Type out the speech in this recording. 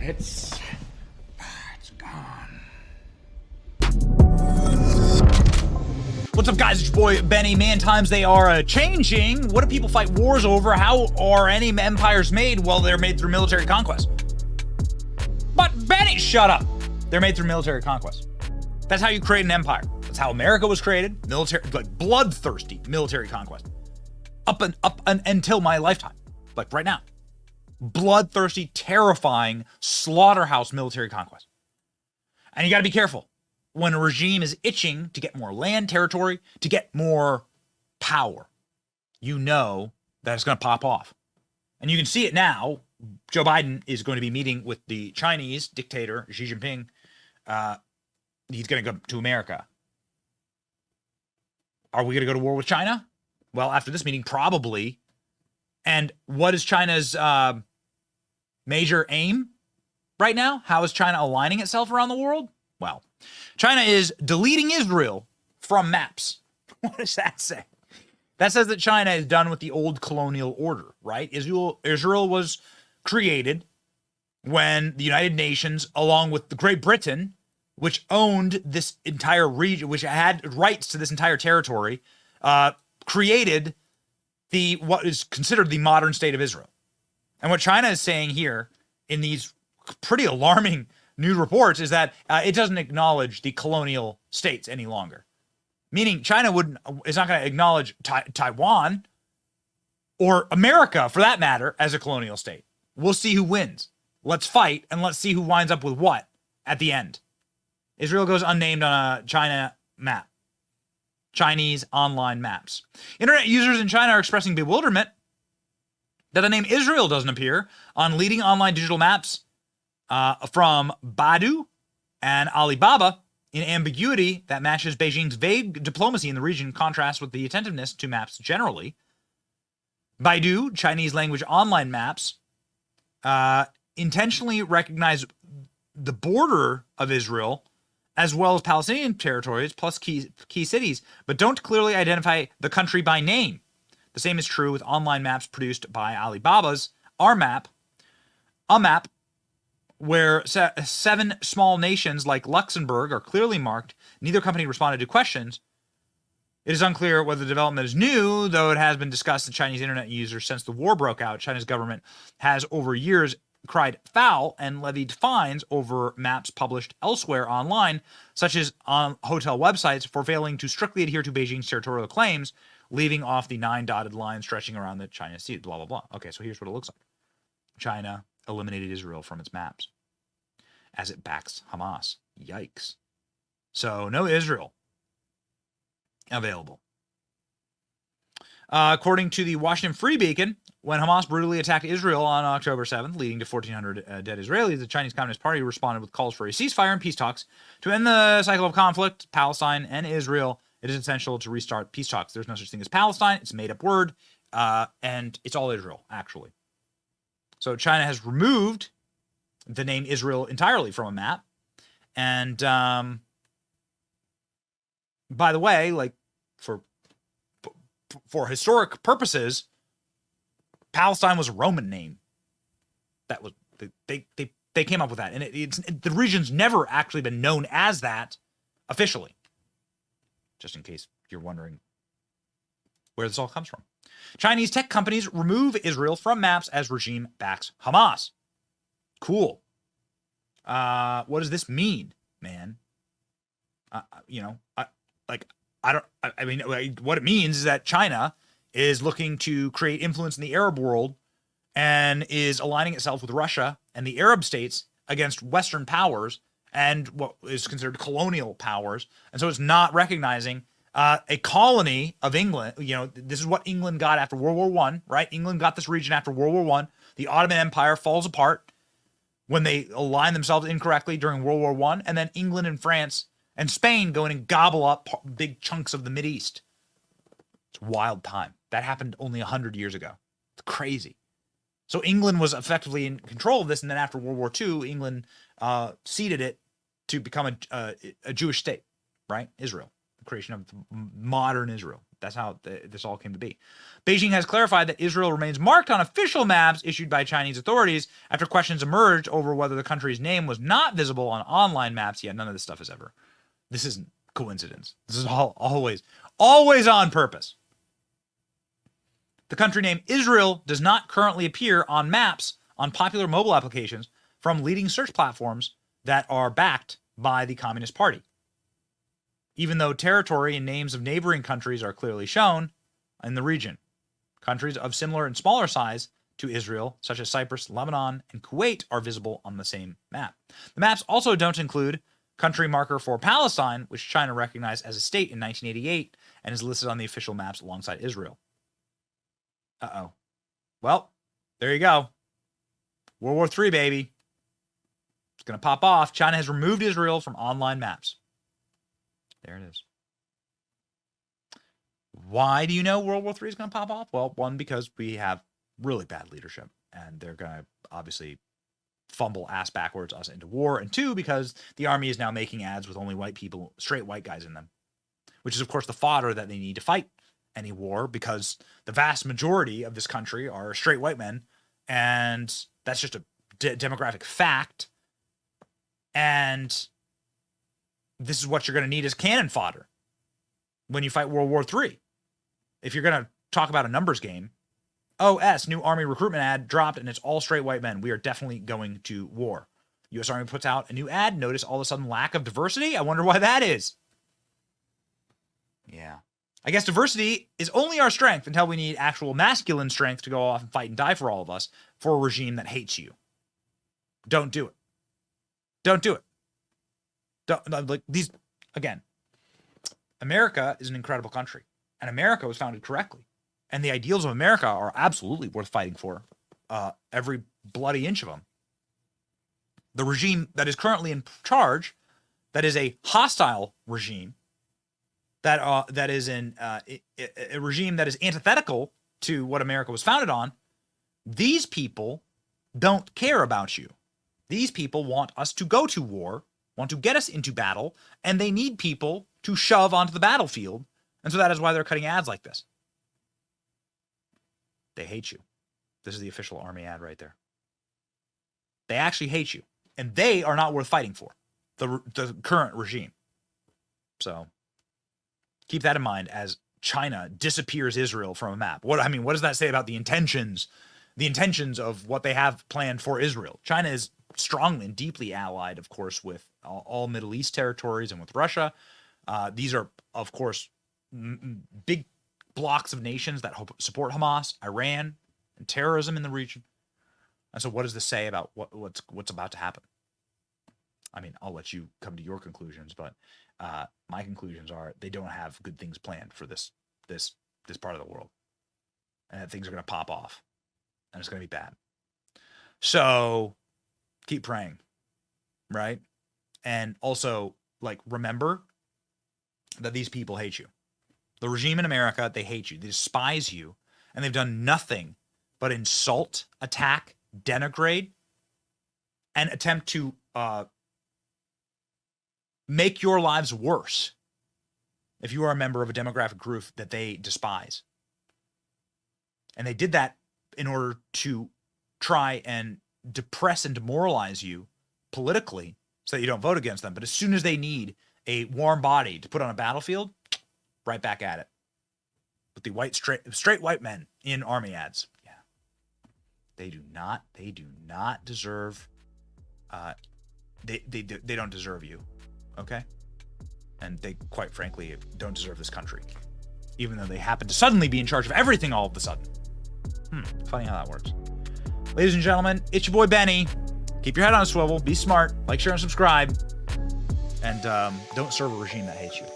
It's gone. What's up, guys? It's your boy Benny. Man, times they are changing. What do people fight wars over? How are any empires made? Well, they're made through military conquest. But Benny, shut up. They're made through military conquest. That's how you create an empire. That's how America was created. Military, like bloodthirsty military conquest. Up until my lifetime, like right now. Bloodthirsty, terrifying, slaughterhouse military conquest. And you got to be careful. When a regime is itching to get more land territory, to get more power, you know that it's going to pop off. And you can see it now. Joe Biden is going to be meeting with the Chinese dictator, Xi Jinping. He's going to go to America. Are we going to go to war with China? Well, after this meeting, probably. And what is China's major aim right now? How is China aligning itself around the world? Well, China is deleting Israel from maps. What does that say? That says that China is done with the old colonial order, right? Israel was created when the United Nations, along with Great Britain, which owned this entire region, which had rights to this entire territory, created what is considered the modern state of Israel. And what China is saying here in these pretty alarming news reports is that it doesn't acknowledge the colonial states any longer. Meaning China is not going to acknowledge Taiwan or America, for that matter, as a colonial state. We'll see who wins. Let's fight, and let's see who winds up with what at the end. Israel goes unnamed on a China map. Chinese online maps. Internet users in China are expressing bewilderment that the name Israel doesn't appear on leading online digital maps from Baidu and Alibaba in ambiguity that matches Beijing's vague diplomacy in the region, in contrast with the attentiveness to maps generally. Baidu, Chinese language online maps, intentionally recognize the border of Israel as well as Palestinian territories plus key cities, but don't clearly identify the country by name. The same is true with online maps produced by Alibaba's a map where 7 small nations like Luxembourg are clearly marked. Neither company responded to questions. It is unclear whether the development is new, though it has been discussed that Chinese internet users since the war broke out. China's government has over years cried foul and levied fines over maps published elsewhere online, such as on hotel websites, for failing to strictly adhere to Beijing's territorial claims, leaving off the 9 dotted lines stretching around the China Sea, blah, blah, blah. Okay, so here's what it looks like. China eliminated Israel from its maps as it backs Hamas. Yikes. So no Israel available. According to the Washington Free Beacon, when Hamas brutally attacked Israel on October 7th, leading to 1,400 dead Israelis, the Chinese Communist Party responded with calls for a ceasefire and peace talks to end the cycle of conflict, Palestine and Israel. It is essential to restart peace talks. There's no such thing as Palestine. It's a made-up word, and it's all Israel, actually. So China has removed the name Israel entirely from a map. And by the way, like for historic purposes, Palestine was a Roman name. That was they came up with that, and the region's never actually been known as that officially. Just in case you're wondering where this all comes from. Chinese tech companies remove Israel from maps as regime backs Hamas. Cool. What does this mean, man? What it means is that China is looking to create influence in the Arab world and is aligning itself with Russia and the Arab states against Western powers and what is considered colonial powers. And so it's not recognizing a colony of England. You know, this is what England got after World War I, right? England got this region after World War I. The Ottoman Empire falls apart when they align themselves incorrectly during World War I. And then England and France and Spain go in and gobble up big chunks of the Mideast. It's a wild time. That happened only 100 years ago. It's crazy. So England was effectively in control of this, and then after World War II, England ceded it to become a Jewish state, right? Israel, the creation of modern Israel, That's how this all came to be. Beijing has clarified that Israel remains marked on official maps issued by Chinese authorities after questions emerged over whether the country's name was not visible on online maps. Yet none of this stuff is ever. This isn't coincidence. This is always on purpose. The country name Israel does not currently appear on maps on popular mobile applications from leading search platforms that are backed by the Communist Party. Even though territory and names of neighboring countries are clearly shown in the region. Countries of similar and smaller size to Israel, such as Cyprus, Lebanon, and Kuwait, are visible on the same map. The maps also don't include country marker for Palestine, which China recognized as a state in 1988 and is listed on the official maps alongside Israel. Uh-oh. Well, there you go. World War III, baby. It's going to pop off. China has removed Israel from online maps. There it is. Why do you know World War III is going to pop off? Well, one, because we have really bad leadership, and they're going to obviously fumble ass backwards us into war. And two, because the army is now making ads with only white people, straight white guys in them, which is, of course, the fodder that they need to fight any war, because the vast majority of this country are straight white men, and that's just a demographic fact. And this is what you're going to need as cannon fodder when you fight World War III. If you're going to talk about a numbers game, OS, new Army recruitment ad dropped, and it's all straight white men. We are definitely going to war. U.S. Army puts out a new ad. Notice all of a sudden lack of diversity. I wonder why that is. Yeah. I guess diversity is only our strength until we need actual masculine strength to go off and fight and die for all of us for a regime that hates you. Don't do it. Don't do it. Don't, like these, again, America is an incredible country, and America was founded correctly. And the ideals of America are absolutely worth fighting for, every bloody inch of them. The regime that is currently in charge, that is a hostile regime, that is a regime that is antithetical to what America was founded on, these people don't care about you. These people want us to go to war, want to get us into battle, and they need people to shove onto the battlefield. And so that is why they're cutting ads like this. They hate you. This is the official army ad right there. They actually hate you. And they are not worth fighting for, the current regime. So keep that in mind as China disappears Israel from a map. What does that say about the intentions of what they have planned for Israel? China is strongly and deeply allied, of course, with all Middle East territories and with Russia. These are, of course, big blocks of nations that support Hamas, Iran, and terrorism in the region. And so what does this say about what's about to happen? I mean, I'll let you come to your conclusions, but my conclusions are they don't have good things planned for this part of the world. And that things are going to pop off. And it's going to be bad. So keep praying, right? And also, remember that these people hate you. The regime in America, they hate you. They despise you. And they've done nothing but insult, attack, denigrate, and attempt to make your lives worse if you are a member of a demographic group that they despise. And they did that in order to try and depress and demoralize you politically so that you don't vote against them. But as soon as they need a warm body to put on a battlefield, right back at it. With the straight white men in army ads. Yeah. They do not deserve, they don't deserve you. Okay? And they, quite frankly, don't deserve this country. Even though they happen to suddenly be in charge of everything all of a sudden. Funny how that works. Ladies and gentlemen, it's your boy Benny. Keep your head on a swivel. Be smart. Like, share, and subscribe. And don't serve a regime that hates you.